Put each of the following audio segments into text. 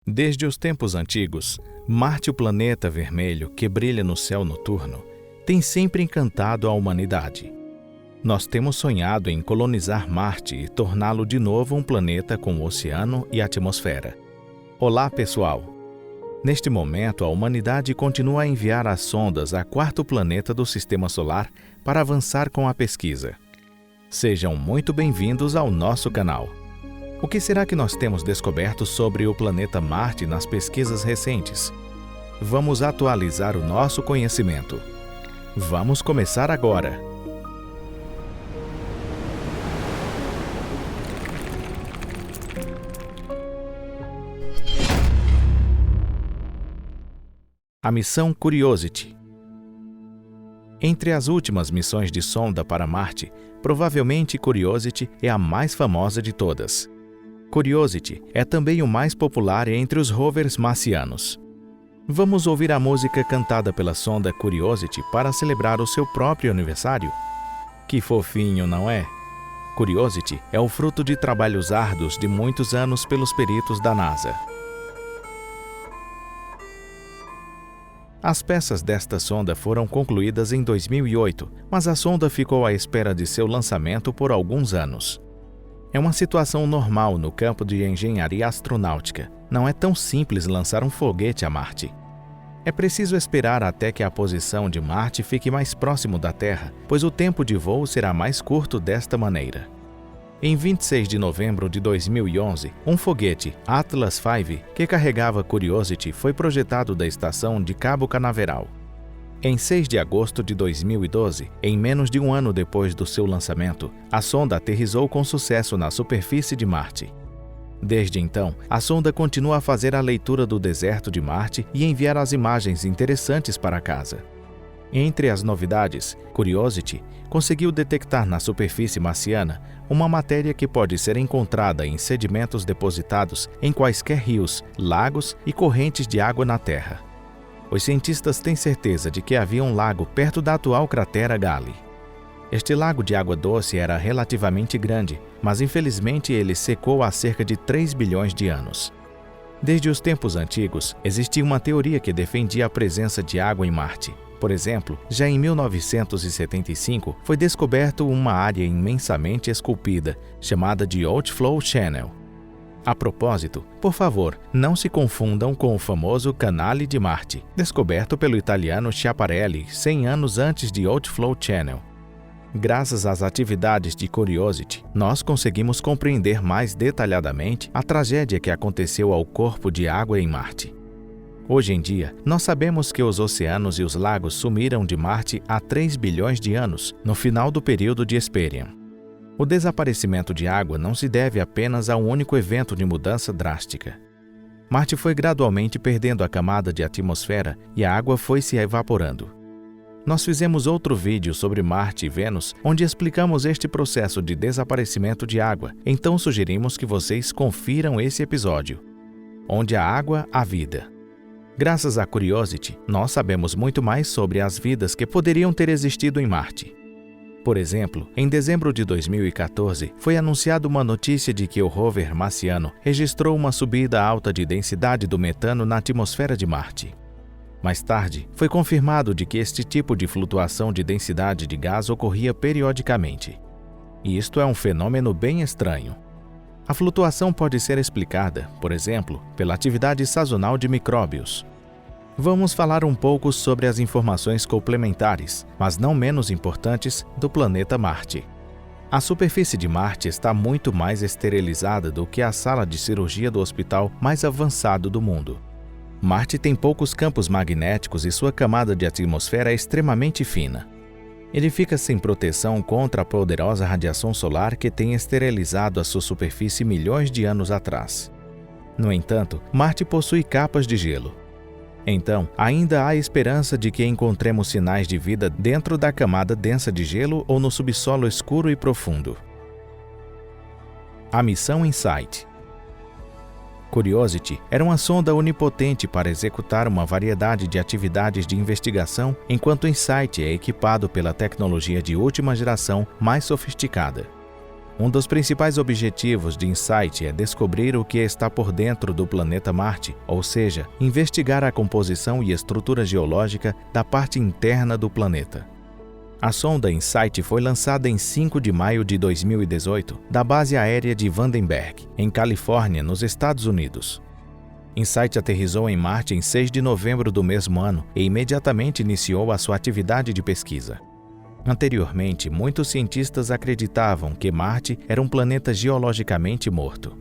Desde os tempos antigos, Marte, o planeta vermelho que brilha no céu noturno, tem sempre encantado a humanidade. Nós temos sonhado em colonizar Marte e torná-lo de novo um planeta com oceano e atmosfera. Olá, pessoal! Neste momento, a humanidade continua a enviar as sondas a quarto planeta do Sistema Solar para avançar com a pesquisa. Sejam muito bem-vindos ao nosso canal. O que será que nós temos descoberto sobre o planeta Marte nas pesquisas recentes? Vamos atualizar o nosso conhecimento. Vamos começar agora! A missão Curiosity. Entre as últimas missões de sonda para Marte, provavelmente Curiosity é a mais famosa de todas. Curiosity é também o mais popular entre os rovers marcianos. Vamos ouvir a música cantada pela sonda Curiosity para celebrar o seu próprio aniversário? Que fofinho, não é? Curiosity é o fruto de trabalhos árduos de muitos anos pelos peritos da NASA. As peças desta sonda foram concluídas em 2008, mas a sonda ficou à espera de seu lançamento por alguns anos. É uma situação normal no campo de engenharia astronáutica. Não é tão simples lançar um foguete a Marte. É preciso esperar até que a posição de Marte fique mais próximo da Terra, pois o tempo de voo será mais curto desta maneira. Em 26 de novembro de 2011, um foguete, Atlas V, que carregava Curiosity, foi projetado da estação de Cabo Canaveral. Em 6 de agosto de 2012, em menos de um ano depois do seu lançamento, a sonda aterrissou com sucesso na superfície de Marte. Desde então, a sonda continua a fazer a leitura do deserto de Marte e enviar as imagens interessantes para casa. Entre as novidades, Curiosity conseguiu detectar na superfície marciana uma matéria que pode ser encontrada em sedimentos depositados em quaisquer rios, lagos e correntes de água na Terra. Os cientistas têm certeza de que havia um lago perto da atual cratera Gali. Este lago de água doce era relativamente grande, mas infelizmente ele secou há cerca de 3 bilhões de anos. Desde os tempos antigos, existia uma teoria que defendia a presença de água em Marte. Por exemplo, já em 1975 foi descoberto uma área imensamente esculpida, chamada de Outflow Channel. A propósito, por favor, não se confundam com o famoso Canale de Marte, descoberto pelo italiano Schiaparelli 100 anos antes de Outflow Channel. Graças às atividades de Curiosity, nós conseguimos compreender mais detalhadamente a tragédia que aconteceu ao corpo de água em Marte. Hoje em dia, nós sabemos que os oceanos e os lagos sumiram de Marte há 3 bilhões de anos, no final do período de Hesperian. O desaparecimento de água não se deve apenas a um único evento de mudança drástica. Marte foi gradualmente perdendo a camada de atmosfera e a água foi se evaporando. Nós fizemos outro vídeo sobre Marte e Vênus, onde explicamos este processo de desaparecimento de água, então sugerimos que vocês confiram esse episódio. Onde há água, há vida. Graças à Curiosity, nós sabemos muito mais sobre as vidas que poderiam ter existido em Marte. Por exemplo, em dezembro de 2014, foi anunciada uma notícia de que o rover marciano registrou uma subida alta de densidade do metano na atmosfera de Marte. Mais tarde, foi confirmado de que este tipo de flutuação de densidade de gás ocorria periodicamente. E isto é um fenômeno bem estranho. A flutuação pode ser explicada, por exemplo, pela atividade sazonal de micróbios. Vamos falar um pouco sobre as informações complementares, mas não menos importantes, do planeta Marte. A superfície de Marte está muito mais esterilizada do que a sala de cirurgia do hospital mais avançado do mundo. Marte tem poucos campos magnéticos e sua camada de atmosfera é extremamente fina. Ele fica sem proteção contra a poderosa radiação solar que tem esterilizado a sua superfície milhões de anos atrás. No entanto, Marte possui capas de gelo. Então, ainda há esperança de que encontremos sinais de vida dentro da camada densa de gelo ou no subsolo escuro e profundo. A missão InSight. Curiosity era uma sonda onipotente para executar uma variedade de atividades de investigação, enquanto InSight é equipado pela tecnologia de última geração mais sofisticada. Um dos principais objetivos de InSight é descobrir o que está por dentro do planeta Marte, ou seja, investigar a composição e estrutura geológica da parte interna do planeta. A sonda InSight foi lançada em 5 de maio de 2018 da base aérea de Vandenberg, em Califórnia, nos Estados Unidos. InSight aterrissou em Marte em 6 de novembro do mesmo ano e imediatamente iniciou a sua atividade de pesquisa. Anteriormente, muitos cientistas acreditavam que Marte era um planeta geologicamente morto.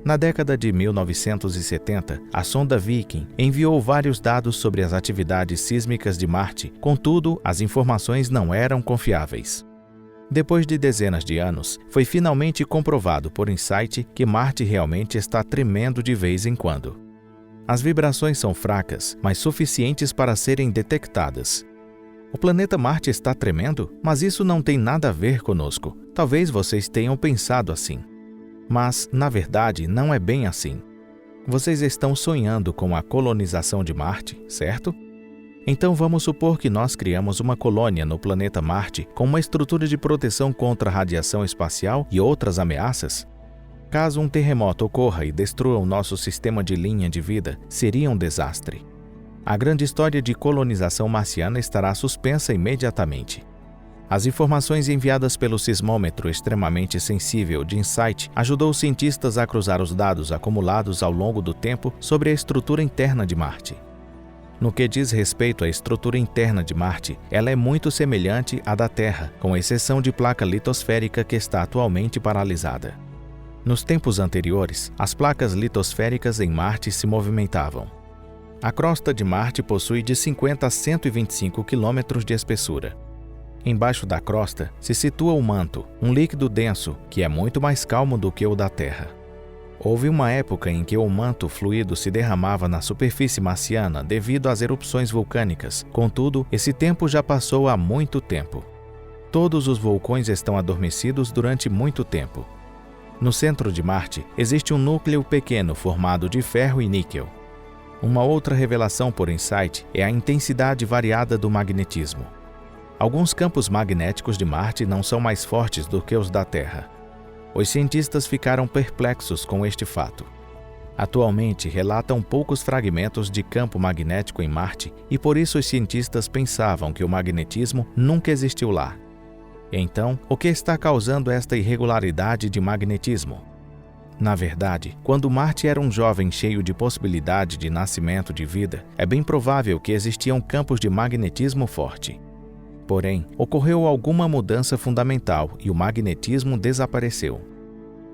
Na década de 1970, a sonda Viking enviou vários dados sobre as atividades sísmicas de Marte, contudo, as informações não eram confiáveis. Depois de dezenas de anos, foi finalmente comprovado por InSight que Marte realmente está tremendo de vez em quando. As vibrações são fracas, mas suficientes para serem detectadas. O planeta Marte está tremendo? Mas isso não tem nada a ver conosco. Talvez vocês tenham pensado assim. Mas, na verdade, não é bem assim. Vocês estão sonhando com a colonização de Marte, certo? Então vamos supor que nós criamos uma colônia no planeta Marte com uma estrutura de proteção contra a radiação espacial e outras ameaças? Caso um terremoto ocorra e destrua o nosso sistema de linha de vida, seria um desastre. A grande história de colonização marciana estará suspensa imediatamente. As informações enviadas pelo sismômetro extremamente sensível de InSight ajudou os cientistas a cruzar os dados acumulados ao longo do tempo sobre a estrutura interna de Marte. No que diz respeito à estrutura interna de Marte, ela é muito semelhante à da Terra, com exceção de placa litosférica que está atualmente paralisada. Nos tempos anteriores, as placas litosféricas em Marte se movimentavam. A crosta de Marte possui de 50 a 125 quilômetros de espessura. Embaixo da crosta se situa o manto, um líquido denso que é muito mais calmo do que o da Terra. Houve uma época em que o manto fluido se derramava na superfície marciana devido às erupções vulcânicas, contudo, esse tempo já passou há muito tempo. Todos os vulcões estão adormecidos durante muito tempo. No centro de Marte existe um núcleo pequeno formado de ferro e níquel. Uma outra revelação por InSight é a intensidade variada do magnetismo. Alguns campos magnéticos de Marte não são mais fortes do que os da Terra. Os cientistas ficaram perplexos com este fato. Atualmente, relatam poucos fragmentos de campo magnético em Marte e por isso os cientistas pensavam que o magnetismo nunca existiu lá. Então, o que está causando esta irregularidade de magnetismo? Na verdade, quando Marte era um jovem cheio de possibilidade de nascimento de vida, é bem provável que existiam campos de magnetismo forte. Porém, ocorreu alguma mudança fundamental e o magnetismo desapareceu.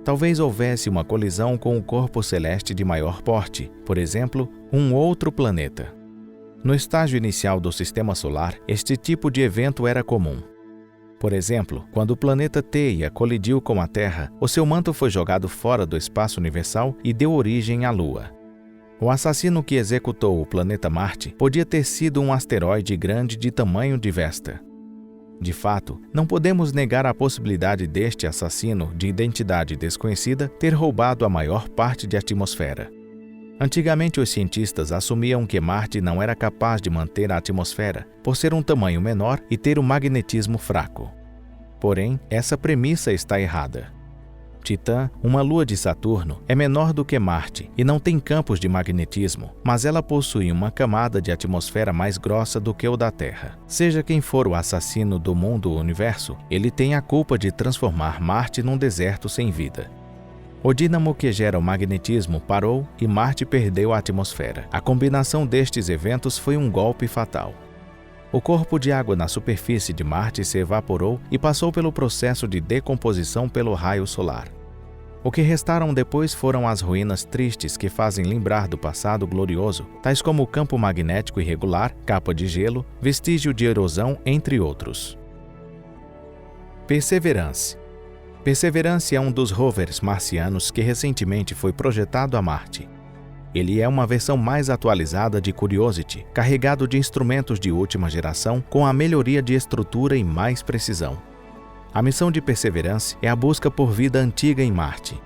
Talvez houvesse uma colisão com um corpo celeste de maior porte, por exemplo, um outro planeta. No estágio inicial do Sistema Solar, este tipo de evento era comum. Por exemplo, quando o planeta Theia colidiu com a Terra, o seu manto foi jogado fora do espaço universal e deu origem à Lua. O assassino que executou o planeta Marte podia ter sido um asteroide grande de tamanho de Vesta. De fato, não podemos negar a possibilidade deste assassino de identidade desconhecida ter roubado a maior parte da atmosfera. Antigamente, os cientistas assumiam que Marte não era capaz de manter a atmosfera por ser um tamanho menor e ter um magnetismo fraco. Porém, essa premissa está errada. Titã, uma lua de Saturno, é menor do que Marte e não tem campos de magnetismo, mas ela possui uma camada de atmosfera mais grossa do que o da Terra. Seja quem for o assassino do mundo ou universo, ele tem a culpa de transformar Marte num deserto sem vida. O dínamo que gera o magnetismo parou e Marte perdeu a atmosfera. A combinação destes eventos foi um golpe fatal. O corpo de água na superfície de Marte se evaporou e passou pelo processo de decomposição pelo raio solar. O que restaram depois foram as ruínas tristes que fazem lembrar do passado glorioso, tais como o campo magnético irregular, capa de gelo, vestígio de erosão, entre outros. Perseverance. Perseverance é um dos rovers marcianos que recentemente foi projetado a Marte. Ele é uma versão mais atualizada de Curiosity, carregado de instrumentos de última geração com a melhoria de estrutura e mais precisão. A missão de Perseverance é a busca por vida antiga em Marte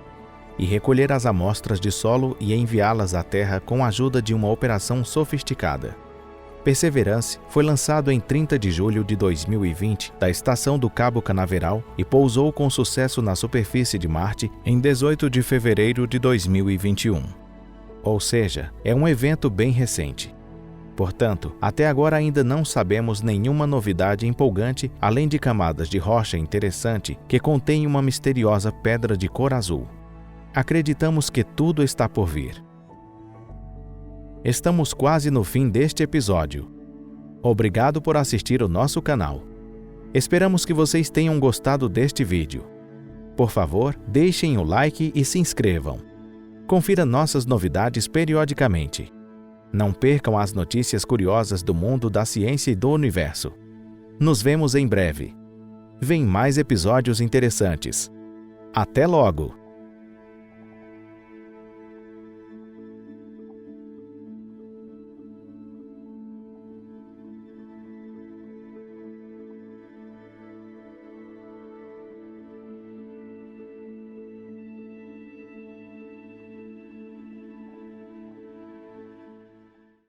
e recolher as amostras de solo e enviá-las à Terra com a ajuda de uma operação sofisticada. Perseverance foi lançado em 30 de julho de 2020 da estação do Cabo Canaveral e pousou com sucesso na superfície de Marte em 18 de fevereiro de 2021. Ou seja, é um evento bem recente. Portanto, até agora ainda não sabemos nenhuma novidade empolgante além de camadas de rocha interessante que contém uma misteriosa pedra de cor azul. Acreditamos que tudo está por vir. Estamos quase no fim deste episódio. Obrigado por assistir o nosso canal. Esperamos que vocês tenham gostado deste vídeo. Por favor, deixem o like e se inscrevam. Confira nossas novidades periodicamente. Não percam as notícias curiosas do mundo da ciência e do universo. Nos vemos em breve. Vem mais episódios interessantes. Até logo!